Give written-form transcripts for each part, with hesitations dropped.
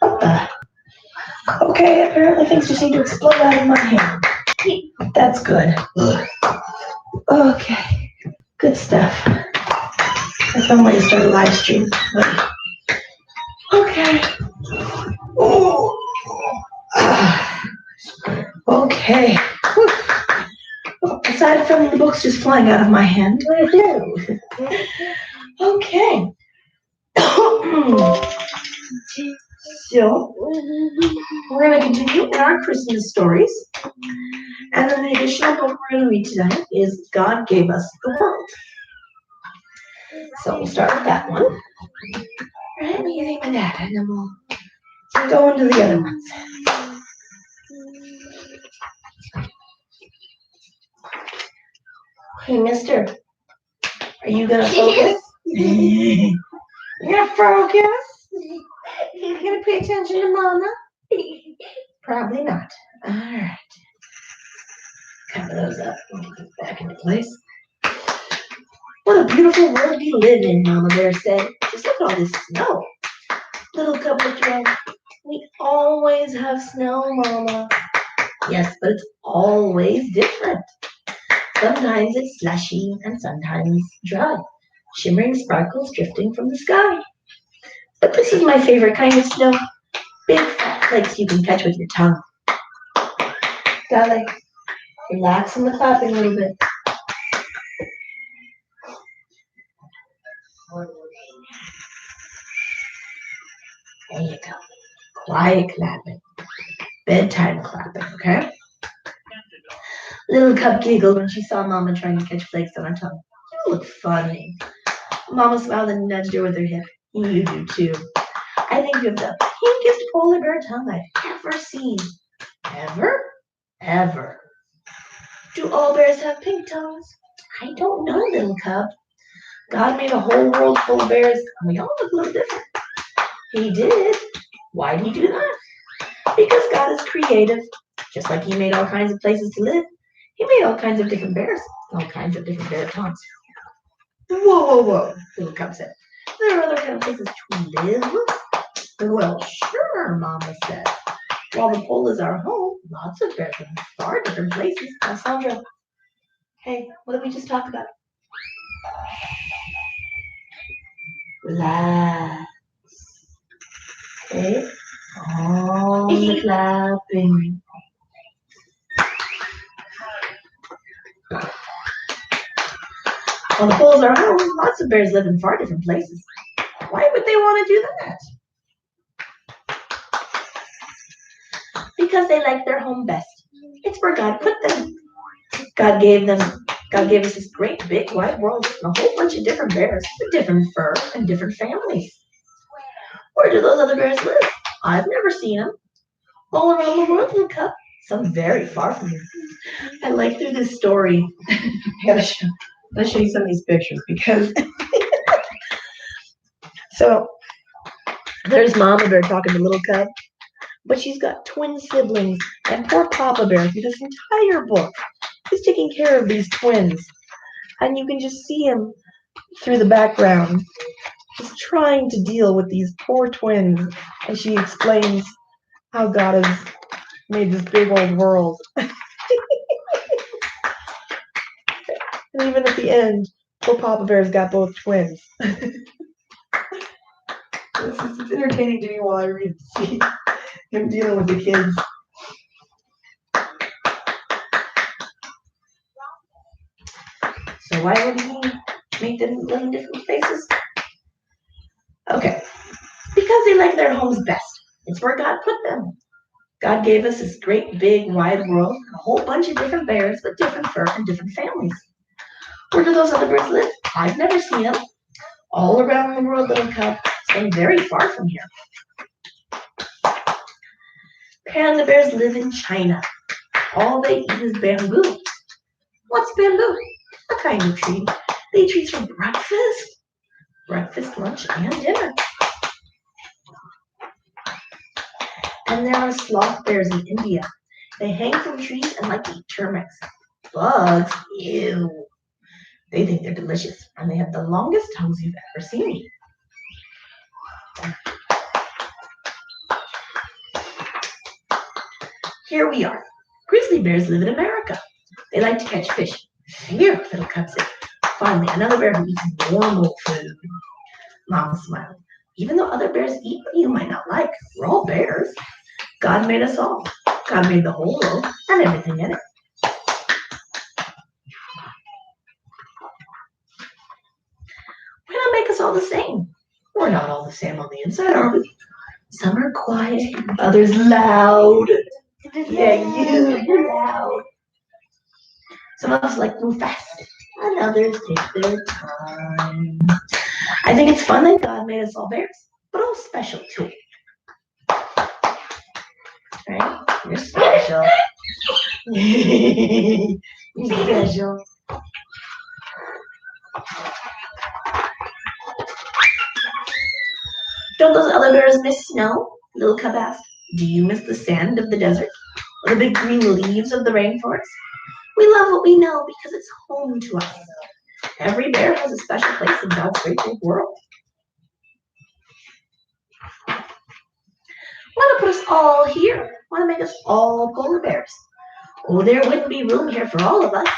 What the? Okay, apparently things just need to explode out of my hand. That's good. Okay, good stuff. I found way to start a live stream. Okay. Okay. Well, aside from the books just flying out of my hand. Okay. So, we're going to continue in our Christmas stories. And then the additional book we're going to read tonight is God Gave Us the World. So we'll start with that one. Right, what do you think of that? And then we'll go into the other ones. Hey, mister, are you going to focus? You're going to focus? You're going to pay attention to Mama? Probably not. All right. Cover those up and get those back into place. What a beautiful world we live in, Mama Bear said. Just look at all this snow. Little Cub looked around. We always have snow, Mama. Yes, but it's always different. Sometimes it's slushy and sometimes dry. Shimmering sparkles drifting from the sky. But this is my favorite kind of snow. Big fat flakes you can catch with your tongue. Darling, relax on the clapping a little bit. There you go. Quiet clapping. Bedtime clapping, okay? Little Cub giggled when she saw Mama trying to catch flakes on her tongue. You look funny. Mama smiled and nudged her with her hip. You do too. I think you have the pinkest polar bear tongue I've ever seen. Ever? Ever. Do all bears have pink tongues? I don't know, little Cub. God made a whole world full of bears, and we all look a little different. He did. Why'd he do that? Because God is creative. Just like he made all kinds of places to live, he made all kinds of different bears, all kinds of different bear tongues. Whoa, little Cub said. There are other kind of places to live. Well, sure, Mama said. While the pole is our home, lots of bears live in far different places. Now, Sandra, hey, what did we just talk about? Relax. Okay? All the clapping. While the poles are home, lots of bears live in far different places. Why would they want to do that? Because they like their home best. It's where God put them. God gave us this great big wide world and a whole bunch of different bears with different fur and different families. Where do those other bears live? I've never seen them. All around the world, little Cub. Some very far from here. I like through this story. I gotta show you some of these pictures because so there's Mama Bear talking to little Cub, but she's got twin siblings, and poor Papa Bear through this entire book is taking care of these twins. And you can just see him through the background, just trying to deal with these poor twins as she explains how God has made this big old world. And even at the end, poor Papa Bear's got both twins. It's entertaining to me while I read to see him dealing with the kids. So why would he make them live in different places? Okay, because they like their homes best. It's where God put them. God gave us this great, big, wide world, and a whole bunch of different bears with different fur and different families. Where do those other birds live? I've never seen them. All around the world, little Cub, some very far from here. Panda bears live in China. All they eat is bamboo. What's bamboo? A kind of tree. They eat trees for breakfast, lunch, and dinner. And there are sloth bears in India. They hang from trees and like to eat termites. Bugs? Ew. They think they're delicious, and they have the longest tongues you've ever seen. Here we are. Grizzly bears live in America. They like to catch fish. Here, little Cub said. Finally, another bear who eats normal food. Mama smiled. Even though other bears eat what you might not like, we're all bears. God made us all. God made the whole world and everything in it. Why not make us all the same? We're not all the same on the inside, are we? Some are quiet, others loud. Yeah, you're loud. Some of us like to move fast, and others take their time. I think it's fun that God made us all bears, but all special too. Right? You're special. You're special. Don't those other bears miss snow? Little Cub asked. Do you miss the sand of the desert? Or the big green leaves of the rainforest? We love what we know because it's home to us. Every bear has a special place in God's great big world. Want to put us all here? Want to make us all polar bears? Oh, there wouldn't be room here for all of us.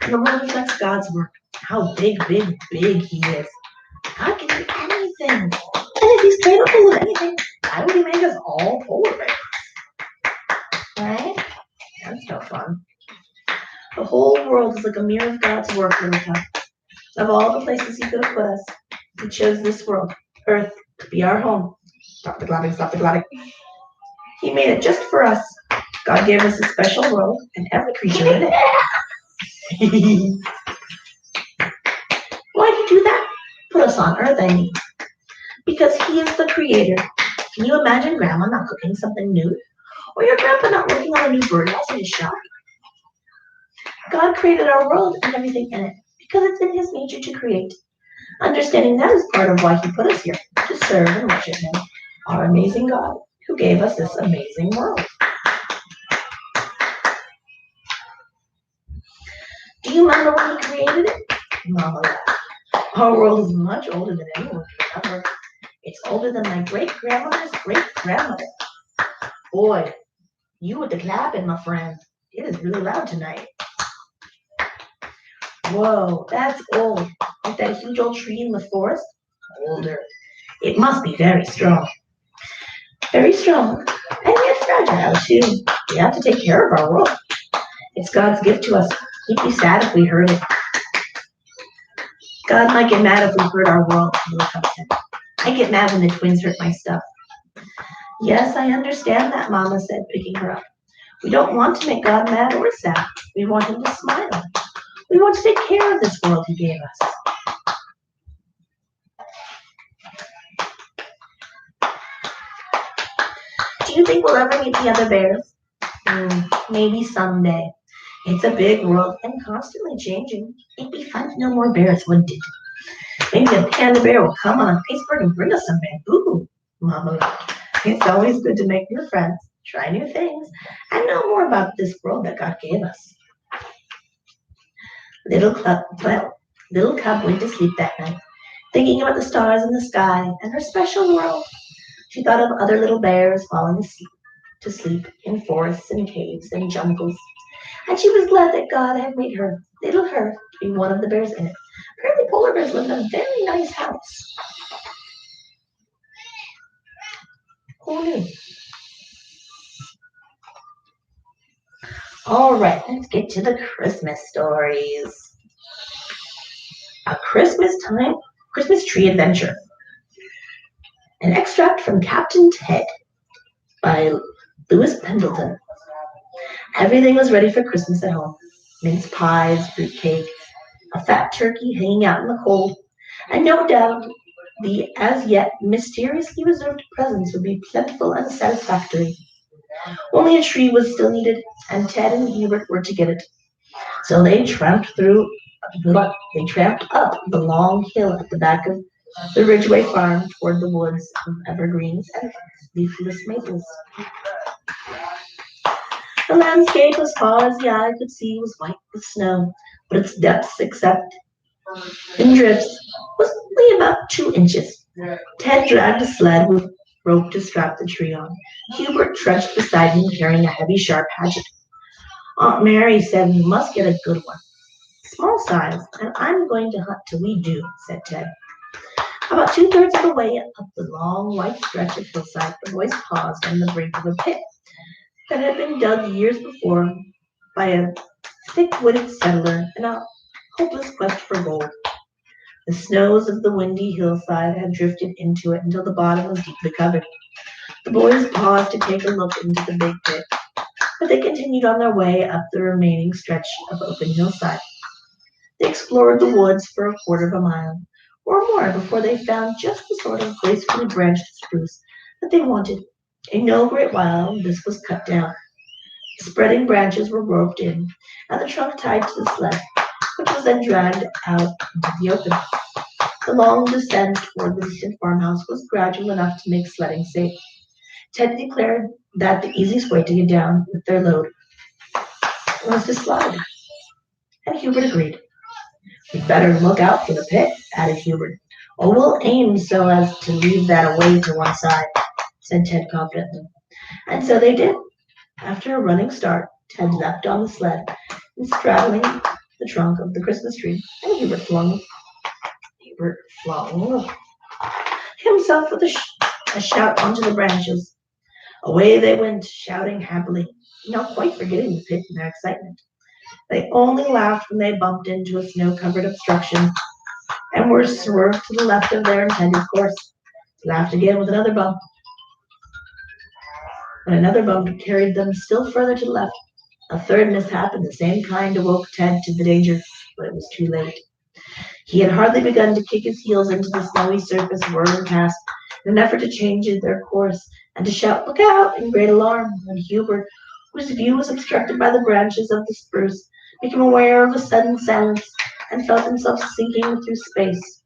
And the world reflects God's work. How big, big, big He is. God can do anything. And if He's capable of anything, why would He make us all polar bears? Right? That's no fun. The whole world is like a mirror of God's work, little Cub. Of all the places He could have put us, He chose this world, Earth, to be our home. Stop the glabbing, stop the glabbing. He made it just for us. God gave us a special world and every creature in it. Why'd He do that? Put us on Earth, I mean. Because He is the creator. Can you imagine Grandma not cooking something new? Or your grandpa not working on a new birdhouse in his shop? God created our world and everything in it because it's in His nature to create. Understanding that is part of why He put us here, to serve and worship Him, our amazing God, who gave us this amazing world. Do you remember when He created it? Mama laughed. Our world is much older than anyone can remember. It's older than my great-grandmother's great-grandmother. Boy, you with the clapping, my friend. It is really loud tonight. Whoa, that's old. Like that huge old tree in the forest? Older. It must be very strong. Very strong. And yet fragile, too. We have to take care of our world. It's God's gift to us. He'd be sad if we hurt it. God might get mad if we hurt our world, little Cub said. I get mad when the twins hurt my stuff. Yes, I understand that, Mama said, picking her up. We don't want to make God mad or sad. We want Him to smile. We want to take care of this world He gave us. Do you think we'll ever meet the other bears? Maybe someday. It's a big world and constantly changing. It'd be fun to know more bears, wouldn't it? Maybe a panda bear will come on Facebook and bring us some bamboo. Mama laughed. It's always good to make new friends, try new things, and know more about this world that God gave us. Little Cub went to sleep that night, thinking about the stars in the sky and her special world. She thought of other little bears falling to sleep in forests and caves and jungles. And she was glad that God had made her, little her, to be one of the bears in it. Apparently polar bears live in a very nice house. Who knew? All right, let's get to the Christmas stories. A Christmas Tree Adventure. An extract from Captain Ted by Lewis Pendleton. Everything was ready for Christmas at home. Mince pies, fruitcake, a fat turkey hanging out in the cold, and no doubt the as yet mysteriously reserved presents would be plentiful and satisfactory. Only a tree was still needed, and Ted and Hubert were to get it. So they tramped up the long hill at the back of the Ridgeway farm toward the woods of evergreens and leafless maples. The landscape, as far as the eye could see, was white with snow, but its depths, except in drifts, was only about 2 inches. Ted dragged a sled with rope to strap the tree on. Hubert trudged beside him carrying a heavy, sharp hatchet. Aunt Mary said we must get a good one. Small size, and I'm going to hunt till we do, said Ted. About two-thirds of the way up the long, white stretch of hillside, the boys paused on the brink of a pit that had been dug years before by a thick-witted settler in a hopeless quest for gold. The snows of the windy hillside had drifted into it until the bottom was deeply covered. The boys paused to take a look into the big pit, but they continued on their way up the remaining stretch of open hillside. They explored the woods for a quarter of a mile or more before they found just the sort of gracefully branched spruce that they wanted. In no great while this was cut down. The spreading branches were roped in, and the trunk tied to the sled, which was then dragged out into the open. The long descent toward the distant farmhouse was gradual enough to make sledding safe. Ted declared that the easiest way to get down with their load was to slide, and Hubert agreed. "We'd better look out for the pit," added Hubert. "Oh, we'll aim so as to leave that away to one side," said Ted confidently. And so they did. After a running start, Ted leapt on the sled and straddling the trunk of the Christmas tree, and Hubert flung himself with a shout onto the branches. Away they went, shouting happily, not quite forgetting the pit in their excitement. They only laughed when they bumped into a snow-covered obstruction and were swerved to the left of their intended course. Laughed again with another bump, and another bump carried them still further to the left. A third mishap of the same kind awoke Ted to the danger, but it was too late. He had hardly begun to kick his heels into the snowy surface whirling past in an effort to change their course and to shout "Look out!" in great alarm, when Hubert, whose view was obstructed by the branches of the spruce, became aware of a sudden silence and felt himself sinking through space.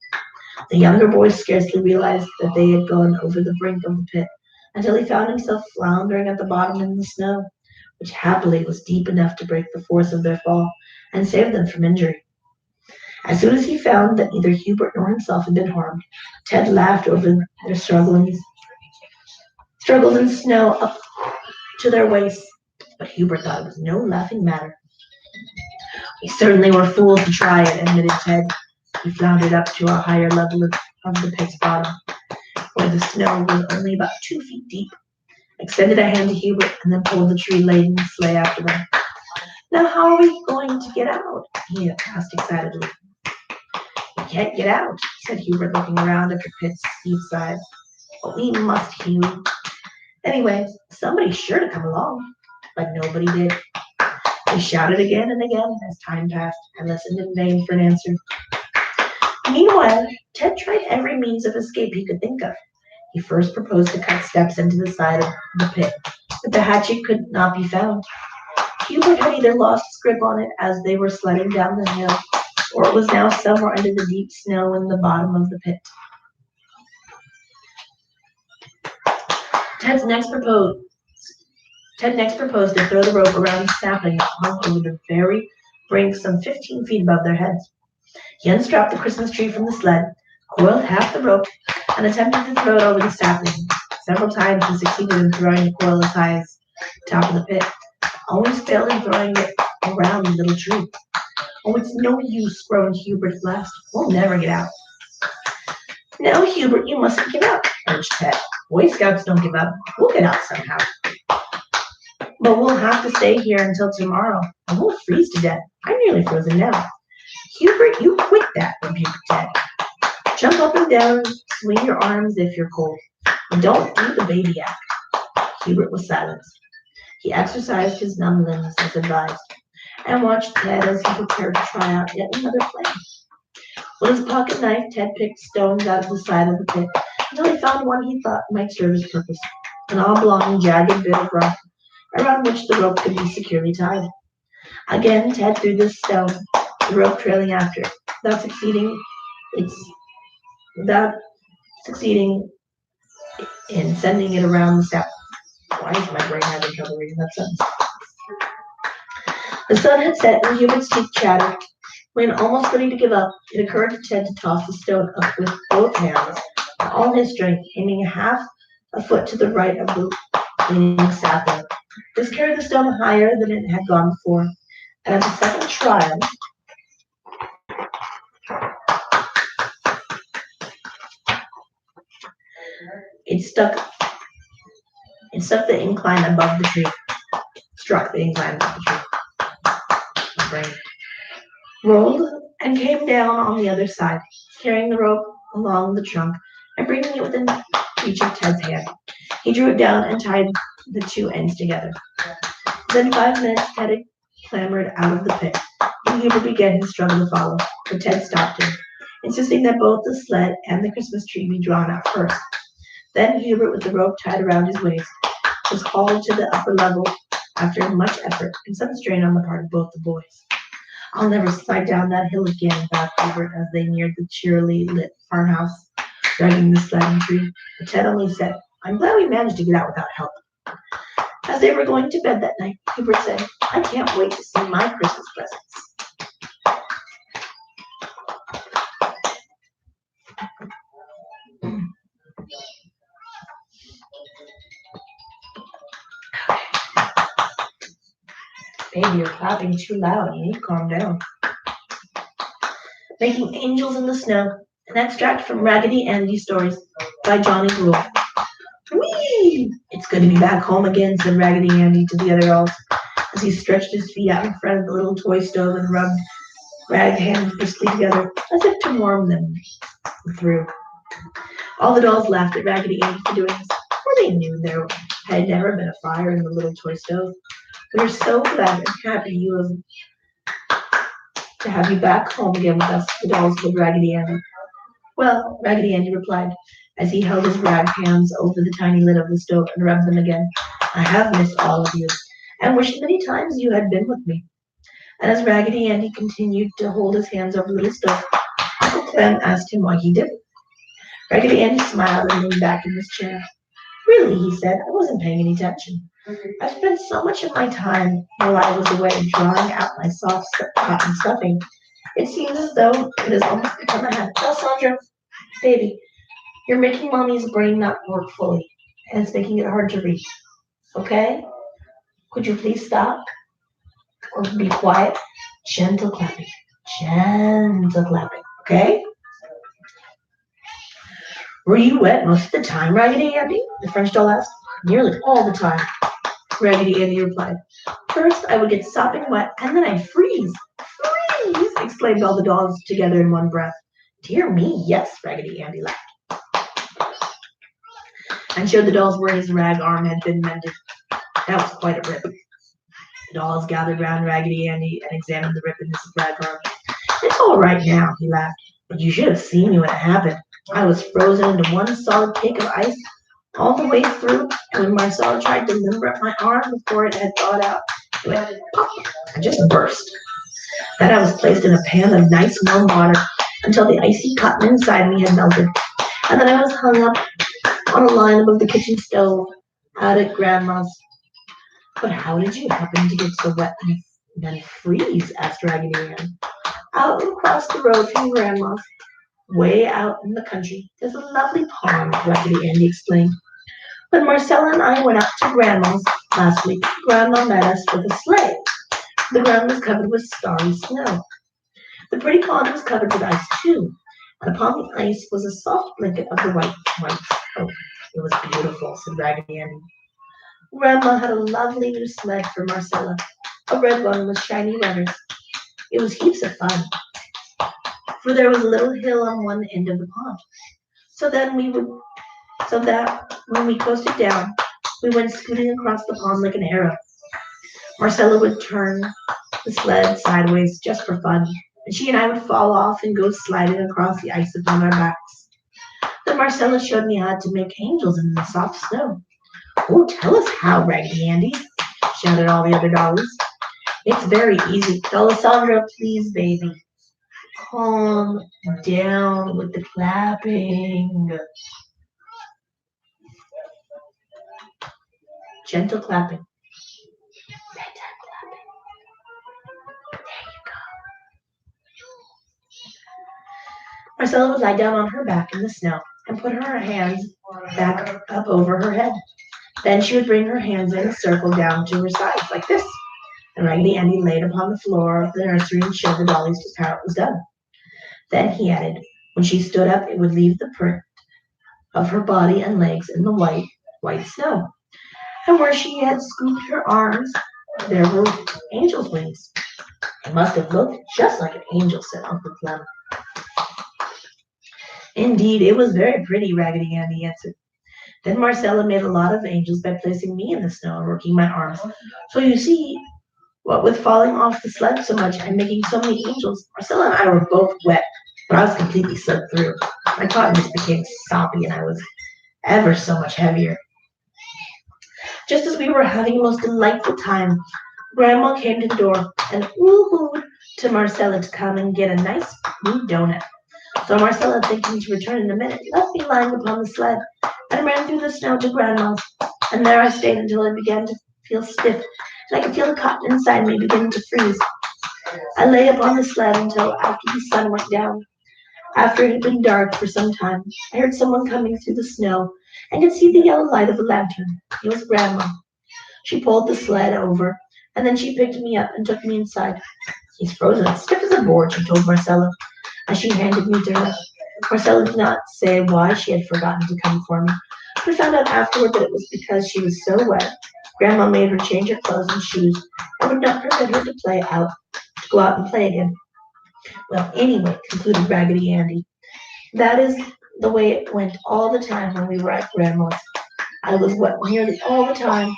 The younger boy scarcely realized that they had gone over the brink of the pit until he found himself floundering at the bottom in the snow, which happily was deep enough to break the force of their fall and save them from injury. As soon as he found that neither Hubert nor himself had been harmed, Ted laughed over their struggles in snow up to their waists. But Hubert thought it was no laughing matter. "We certainly were fools to try it," admitted Ted. He floundered up to a higher level of the pit's bottom, where the snow was only about 2 feet deep, extended a hand to Hubert, and then pulled the tree-laden sleigh after them. "Now how are we going to get out?" he asked excitedly. "We can't get out," said Hubert, looking around at the pit's steep sides. "But we must, Hughie. Anyway, somebody's sure to come along." But nobody did. They shouted again and again as time passed, and listened in vain for an answer. Meanwhile, Ted tried every means of escape he could think of. He first proposed to cut steps into the side of the pit, but the hatchet could not be found. Hubert had either lost his grip on it as they were sledding down the hill, or it was now somewhere under the deep snow in the bottom of the pit. Ted next proposed to throw the rope around a sapling that hung over the very brink some 15 feet above their heads. He unstrapped the Christmas tree from the sled, coiled half the rope, and attempted to throw it over the sapling. Several times he succeeded in throwing the coil as high as the top of the pit, always failed in throwing it around the little tree. "Oh, it's no use," groaned Hubert at last. "We'll never get out." "No, Hubert, you mustn't give up," urged Ted. "Boy Scouts don't give up. We'll get out somehow. But we'll have to stay here until tomorrow, and we'll freeze to death. I'm nearly frozen now." "Hubert, you quit that," rebuked Ted. "Jump up and down, swing your arms if you're cold. And don't do the baby act." Hubert was silent. He exercised his numb limbs as advised, and watched Ted as he prepared to try out yet another plan. With his pocket knife, Ted picked stones out of the side of the pit until he found one he thought might serve his purpose, an oblong, jagged bit of rock around which the rope could be securely tied. Again Ted threw this stone, the rope trailing after it, its without succeeding in sending it around the sapling. Why is my brain having trouble reading that sentence? The sun had set and Hubert's teeth chattered. When almost ready to give up, it occurred to Ted to toss the stone up with both hands all his strength, aiming half a foot to the right of the leaning sapling. This carried the stone higher than it had gone before, and at the second trial, it stuck it struck the incline above the tree. Struck the incline above the tree. My brain rolled and came down on the other side, carrying the rope along the trunk and bringing it within reach of Ted's hand. He drew it down and tied the two ends together. Within 5 minutes, Ted had clambered out of the pit, and Hubert began his struggle to follow, but Ted stopped him, insisting that both the sled and the Christmas tree be drawn out first. Then Hubert, with the rope tied around his waist, was hauled to the upper level after much effort and some strain on the part of both the boys. "I'll never slide down that hill again," thought Hubert as they neared the cheerily lit farmhouse, dragging the sled and tree. But Ted only said, "I'm glad we managed to get out without help." As they were going to bed that night, Hubert said, "I can't wait to see my Christmas presents." "Baby, you're clapping too loud. You need to calm down." Making Angels in the Snow, an extract from Raggedy Andy Stories by Johnny Rule. "Whee! It's good to be back home again," said Raggedy Andy to the other dolls, as he stretched his feet out in front of the little toy stove and rubbed rag hands briskly together, as if to warm them through. All the dolls laughed at Raggedy Andy for doing this, for they knew there had never been a fire in the little toy stove. "We're so glad and happy to have you back home again with us," the dolls told Raggedy Andy. "Well," Raggedy Andy replied, as he held his rag hands over the tiny lid of the stove and rubbed them again, "I have missed all of you, and wished many times you had been with me." And as Raggedy Andy continued to hold his hands over the little stove, Uncle Clem asked him why he didn't. Raggedy Andy smiled and leaned back in his chair. "Really," he said, "I wasn't paying any attention. I spent so much of my time while I was away drawing out my soft cotton stuffing. It seems as though it has almost become a habit. Oh, Sandra, baby, you're making Mommy's brain not work fully, and it's making it hard to read. Okay? Could you please stop? Or be quiet? Gentle clapping. Gentle clapping. Okay?" "Were you wet most of the time, Raggedy Andy?" the French doll asked. "Nearly all the time," Raggedy Andy replied. "First I would get sopping wet, and then I'd freeze." "Freeze!" exclaimed all the dolls together in one breath. "Dear me, yes," Raggedy Andy laughed, and showed the dolls where his rag arm had been mended. That was quite a rip. The dolls gathered round Raggedy Andy and examined the rip in his rag arm. "It's all right now," he laughed, "but you should have seen me when it happened. I was frozen into one solid cake of ice all the way through, and when Marcella tried to limber up my arm before it had thawed out, it went pop and just burst. Then I was placed in a pan of nice warm water until the icy cotton inside me had melted, and then I was hung up on a line above the kitchen stove out at Grandma's." "But how did you happen to get so wet and then freeze?" asked Raggedy Ann. "Out across the road from Grandma's, way out in the country, there's a lovely pond," Raggedy Andy explained. "When Marcella and I went up to Grandma's last week, Grandma met us with a sleigh. The ground was covered with starry snow. The pretty pond was covered with ice too, and upon the ice was a soft blanket of the white snow. It was beautiful," said Raggedy Andy. "Grandma had a lovely new sled for Marcella, a red one with shiny runners. It was heaps of fun, for there was a little hill on one end of the pond. So that when we coasted down, we went scooting across the pond like an arrow. Marcella would turn the sled sideways just for fun, and she and I would fall off and go sliding across the ice upon our backs. Then Marcella showed me how to make angels in the soft snow." "Oh, tell us how, Raggedy Andy," shouted all the other dollies. "It's very easy. Alessandra, please, baby. Calm down with the clapping." Gentle clapping. Bedtime clapping. There you go. Marcella would lie down on her back in the snow and put her hands back up over her head. Then she would bring her hands in a circle down to her sides like this. And Raggedy Andy laid upon the floor of the nursery and showed the dollies just how it was done. Then he added, when she stood up, it would leave the print of her body and legs in the white snow. And where she had scooped her arms, there were angel's wings. It must have looked just like an angel, said Uncle Clem. Indeed, it was very pretty, Raggedy Andy answered. Then Marcella made a lot of angels by placing me in the snow and working my arms. So you see, what with falling off the sled so much and making so many angels, Marcella and I were both wet, but I was completely soaked through. My cotton just became soppy and I was ever so much heavier. Just as we were having a most delightful time, Grandma came to the door and woo-hooed to Marcella to come and get a nice new donut. So Marcella, thinking to return in a minute, left me lying upon the sled and ran through the snow to Grandma's. And there I stayed until I began to feel stiff, and I could feel the cotton inside me beginning to freeze. I lay upon the sled until after the sun went down. After it had been dark for some time, I heard someone coming through the snow and could see the yellow light of a lantern. It was Grandma. She pulled the sled over, and then she picked me up and took me inside. He's frozen as stiff as a board, she told Marcella, as she handed me to her. Marcella did not say why she had forgotten to come for me, but I found out afterward that it was because she was so wet. Grandma made her change her clothes and shoes and would not permit her to go out and play again. Well, anyway, concluded Raggedy Andy, that is the way it went all the time when we were at Grandma's. I was wet nearly all the time,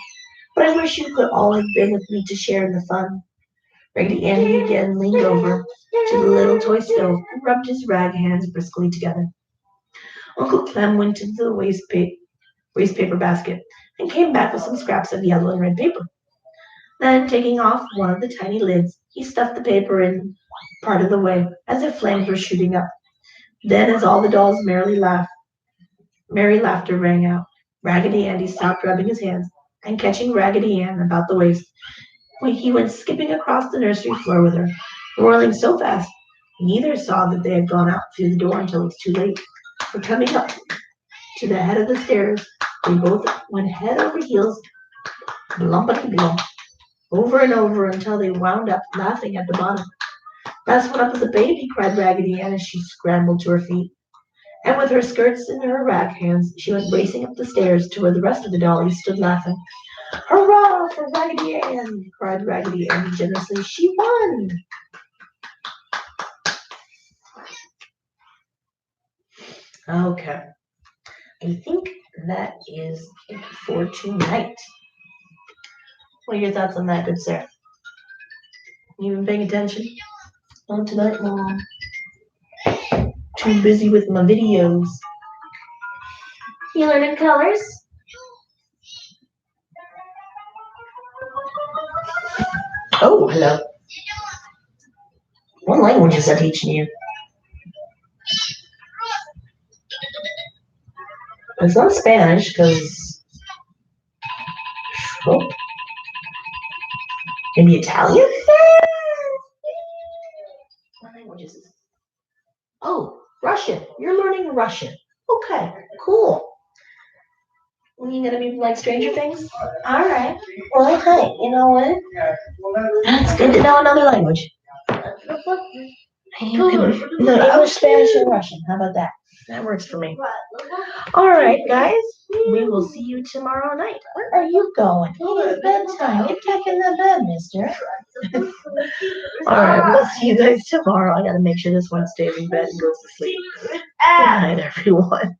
but I wish you could all have been with me to share in the fun. Raggedy Andy again leaned over to the little toy stove and rubbed his rag hands briskly together. Uncle Clem went to the waste paper basket and came back with some scraps of yellow and red paper. Then, taking off one of the tiny lids, he stuffed the paper in part of the way, as if flames were shooting up. Then, as all the dolls merry laughter rang out, Raggedy Andy stopped rubbing his hands, and catching Raggedy Ann about the waist, he went skipping across the nursery floor with her, whirling so fast neither saw that they had gone out through the door until it was too late. For coming up to the head of the stairs, they both went head over heels, blumpity blump, over and over until they wound up laughing at the bottom. That's what up as a baby, cried Raggedy Ann as she scrambled to her feet. And with her skirts in her rag hands, she went racing up the stairs to where the rest of the dollies stood laughing. Hurrah for Raggedy Ann! Cried Raggedy Ann generously. She won! Okay. I think that is it for tonight. What are your thoughts on that, good sir? You been paying attention? Not tonight, Mom. Too busy with my videos. You learning colors? Oh, hello. What language is that teaching you? It's not Spanish, because... Oh. Maybe Italian? What language is this? Oh, Russian. You're learning Russian. Okay, cool. You gonna be like Stranger Things? Alright. Well, hey, you know what? It's good to know another language. No, English, Spanish, and Russian. How about that? That works for me. Alright, guys. We will see you tomorrow night. Where are you going? It's bedtime. Get back in the bed, mister. Alright, we'll see you guys tomorrow. I gotta make sure this one stays in bed and goes to sleep. Good night, everyone.